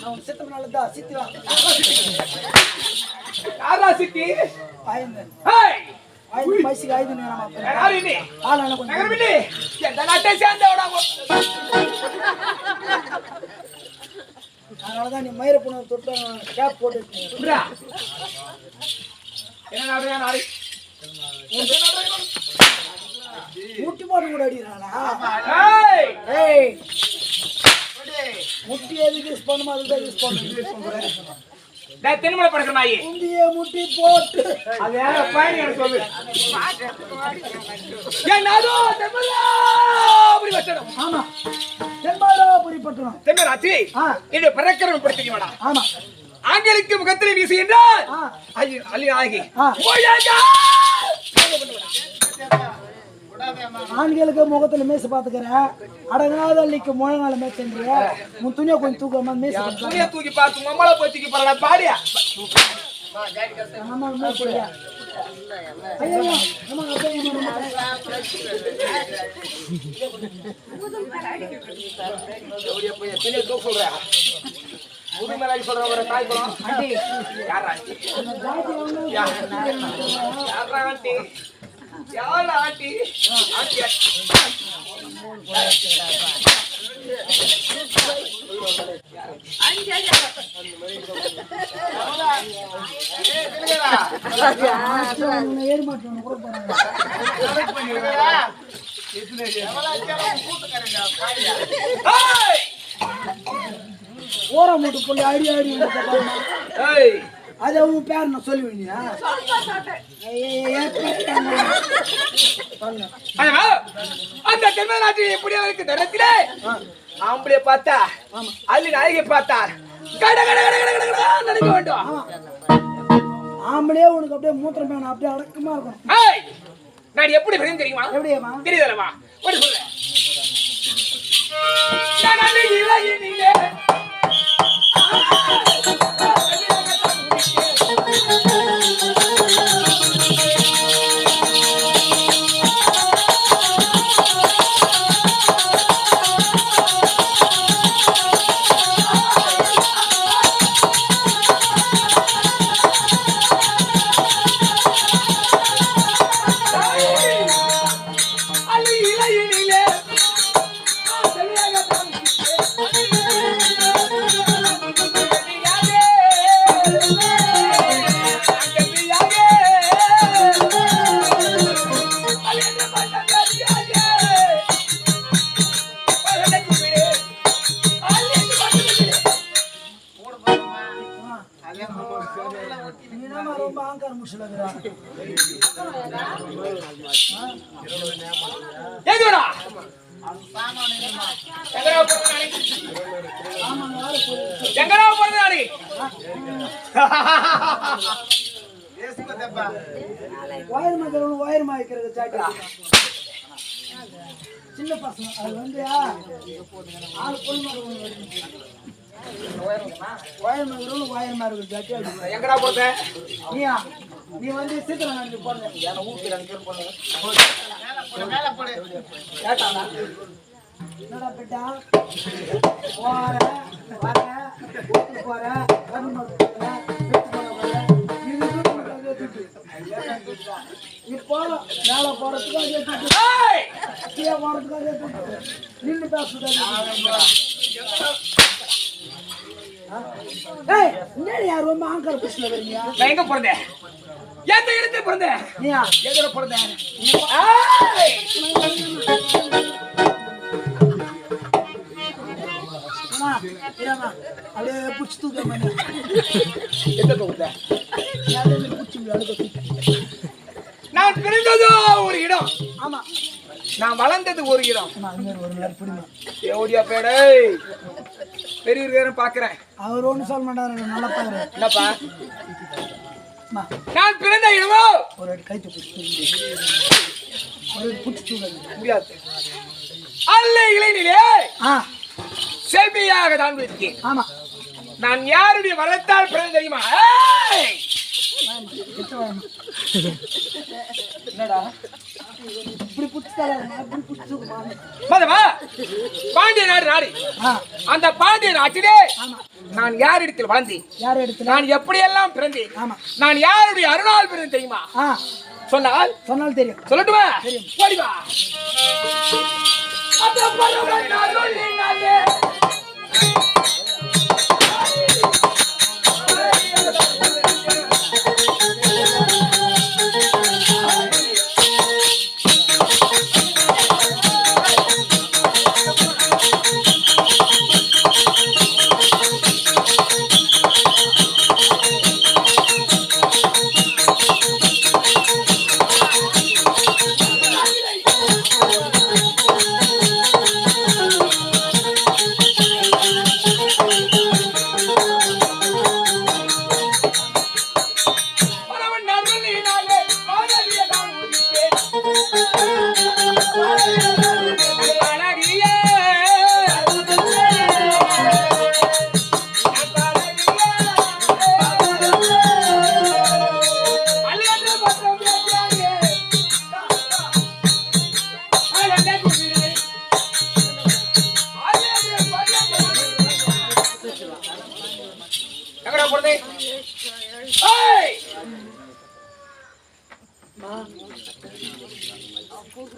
நான் சித்தம் நல்லதா சித்திவா யாரா சித்தி ஆயிந்து ஹேய் ஆயிந்து பைசிக்கு ஆயிந்து நேரமா யாரு நீ ஆளன கொஞ்சம் நகரமில்லி எந்த நாட்டை சேர்ந்தவடா அதனாலதான் நீ மயிர புன தொட்டு கேப் போட்டு புரா என்ன நாடா நாடி முட்டி போட்டு கூட அடிறானா ஏய் ஏய் முட்டி எதுக்கு யூஸ் பண்ணுமா அதுதான் யூஸ் பண்ணுங்க டேய் தென்மலை படுற நாயே முண்டியே முட்டி போட்டு அது யார பாணி எனக்கு சொல்லு ஏன் நாதோ தென்மலை அப்படி வச்சறோம் ஆமா தென்பாலாபுரி பட்டணம் தென்மராட்சி இது பரக்கிரமம் படுத்திக்கமாடா ஆமா ஆங்கிலுக்கு முகத்திலே வீசி என்றால் அலி அலி ஆகி ஓயாடா ஆண்களுக்கு முகத்துல மேச பாத்துக்கிறேன் அடங்காத அள்ளிக்கு முழங்கால மேய்ச்சேன்றிய உன் துணியை கொஞ்சம் தூக்காம மேச துணியை தூக்கி பார்த்து மம்மளை போச்சுக்கு பரவாயில்ல பாடியா ஆமா மேய்ச்சியா ஐயோ நம்ம துணியை தூக்க சொல்றேன் புது மேலாடி சொல்ற ஒரு தாய் குளம் யாரா யாரா ஆண்டி யாரா ஆண்டி ஆண்டி ஏறி மாட்டோம் கூட போறாங்க ஓர மூட்டு புள்ளி அடி அடி அது உன் பேர் நான் சொல்லுவேனியா அந்த தமிழ்நாட்டில் எப்படியா இருக்கு தரத்திலே ஆம்பளைய பார்த்தா அல்லி நாயகை பார்த்தார் நினைக்க வேண்டும் ஆம்பளையே உனக்கு அப்படியே மூத்திரம் வேணும் அப்படியே அடக்கமா இருக்கும் நான் எப்படி தெரியும் தெரியுமா எப்படியேமா தெரியுதல்லவா ஒரு சொல்ல ரொம்ப ஆங்கார முடிச்சுல வயர் மாய்க்கிறது சின்ன பசங்க அது வந்து ஆள் எங்கடா போற நீ வந்து சீக்கிரம் என்னடா பெட்டா போற போற இப்போ மேல போறதுக்கு போறதுக்கு நின்று பேசுறது யார் ரொம்ப ஆங்கர் பிரச்சனை வரீங்க நான் எங்க பிறந்தேன் எந்த இடத்துல பிறந்தேன் எதோட பிறந்தேன் அப்படியே புடிச்சு தூக்க நான் பிறந்ததோ ஒரு இடம் ஆமா நான் வளர்ந்தது ஒரு இடம் பேடை பெரியவர் பாக்குறேன் அவர் ஒண்ணு சொல்ல மாட்டாரு நல்லா பாரு என்னப்பா நான் பிறந்த இடமோ ஒரு கைத்து புடிச்சு முடியாது அல்ல இளைஞரே செல்வியாக தான் இருக்கேன் ஆமா நான் யாருடைய வரத்தால் பிறந்த தெரியுமா என்னடா இப்படி புடிச்சுட்டாங்க இப்படி புடிச்சுக்குமா மதவா பாண்டிய நாடு நாடு அந்த பாண்டிய நாட்டிலே நான் யார் இடத்தில் வளர்ந்தேன் யார் இடத்துல நான் எப்படியெல்லாம் பிறந்தேன் ஆமா நான் யாருடைய அருளால் பிறந்தேன் தெரியுமா சொன்னால் தெரியும் சொல்லட்டுமா ஓடி வா அந்த பரவன் அருள் நீங்காதே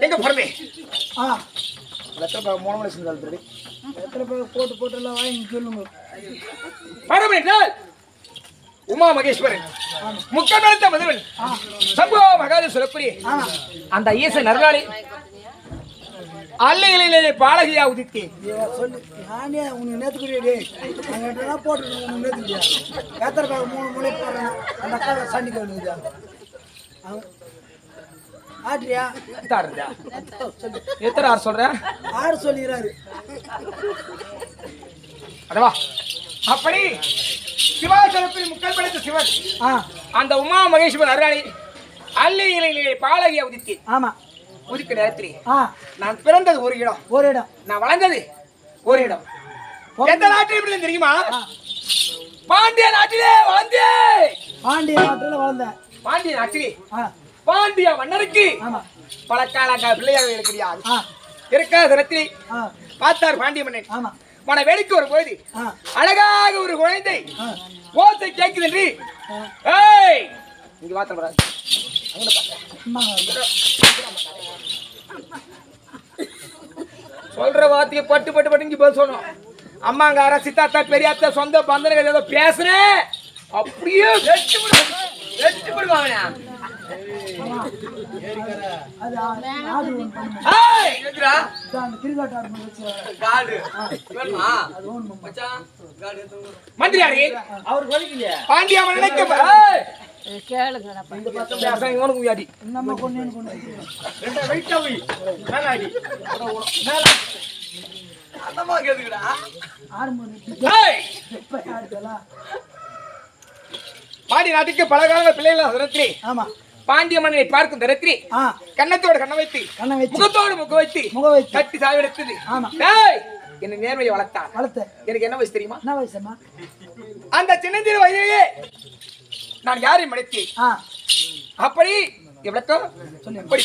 எங்க போறதே போட்டு போட்டுலாம் வாங்கி சொல்லுங்க உமா மகேஸ்வரன் முக்கமெழுத்த மதுவன் சம்போ மகாதேவ் சொல்லக்கூடிய அந்த ஈசன் அருளாளி அல்லைகளிலே பாலகியா உதித்தேன் சொல்லு நானே உனக்கு நேத்துக்குடியே போட்டு நேத்துக்குடியா ஏத்தரக்காக 3 முளை போடுறேன் அந்த அக்கா சண்டிக்கு வந்துதா ஆட்ரியா எத்தனை ஆறு சொல்ற 6 சொல்லிறாரு அதவா அப்படி சிவாசலத்தில் முக்கல் படைத்த சிவன் அந்த உமா மகேஸ்வரன் அருளாளி அல்லைகளிலே பாலகியா உதித்தேன் ஆமா உதிக்க நேரத்திலே நான் பிறந்தது ஒரு இடம் நான் வளர்ந்தது ஒரு இடம் எந்த நாட்டில் தெரியுமா பாண்டிய நாட்டிலே வளர்ந்தேன் பாண்டிய நாட்டிலே பாண்டிய மன்னருக்கு பல கால பிள்ளையாக கிடையாது இருக்காத இடத்திலே பார்த்தார் பாண்டிய மன்னன் மன வேடிக்கை ஒரு போது அழகாக ஒரு குழந்தை ஓசை கேட்குது என்று இங்க வார்த்தை சொல்ற வார்த்தையை பட்டு பட்டு பட்டு இங்க பதில் சொல்லணும் அம்மாங்கார சித்தாத்தா பெரியாத்தா சொந்த பந்தனங்கள் ஏதோ பேசுறேன் அப்படியே வெச்சு போடுவாங்க மந்திரியாரி அவர் பாண்டியா நினைக்க பாண்டிய நாட்டுக்கு பல கால பிள்ளைகள் பாண்டிய மன்னனை பார்க்கும் தரத்திலே கண்ணத்தோடு கண்ண வைத்து முகத்தோடு முக வைத்து கட்டி சாவிடுத்தது என்ன நேர்மையை வளர்த்த எனக்கு என்ன வயசு தெரியுமா என்ன வயசுமா அந்த சின்னஞ்சிறு வயதிலேயே நான் யாரையும் மடைத்தேன் அப்படி எவ்வளோ சொல்லி எப்படி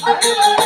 I